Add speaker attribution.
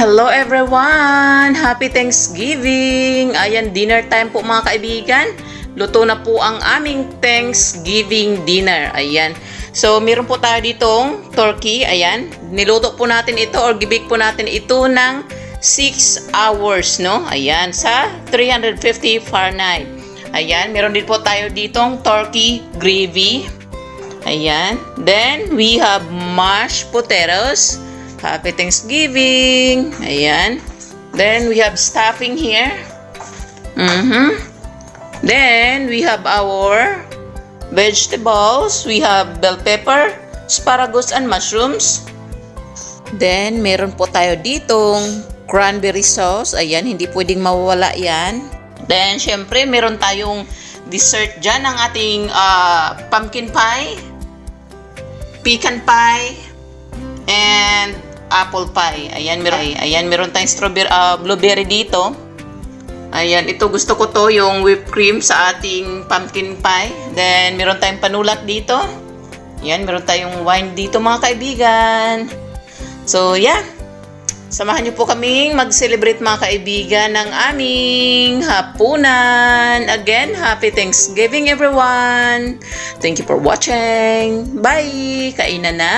Speaker 1: Hello everyone! Happy Thanksgiving! Ayan, dinner time po mga kaibigan. Luto na po ang aming Thanksgiving dinner. Ayan. So, meron po tayo ditong turkey. Ayan. Niluto po natin ito or gibig po natin ito ng 6 hours, no? Ayan, sa 350 Fahrenheit. Ayan, meron din po tayo ditong turkey gravy. Ayan. Then, we have mashed potatoes. Happy Thanksgiving. Ayan. Then, we have stuffing here. Then, we have our vegetables. We have bell pepper, asparagus, and mushrooms. Then, meron po tayo ditong cranberry sauce. Ayan, hindi pwedeng mawawala yan. Then, syempre, meron tayong dessert dyan ng ating pumpkin pie, pecan pie, and apple pie. Ayan, meron tayong strawberry, blueberry dito. Ayan, ito gusto ko to, yung whipped cream sa ating pumpkin pie. Then, meron tayong panulat dito. Ayan, meron tayong wine dito mga kaibigan. So, yeah. Samahan niyo po kaming mag-celebrate mga kaibigan ng aming hapunan. Again, happy Thanksgiving everyone. Thank you for watching. Bye! Kainan na!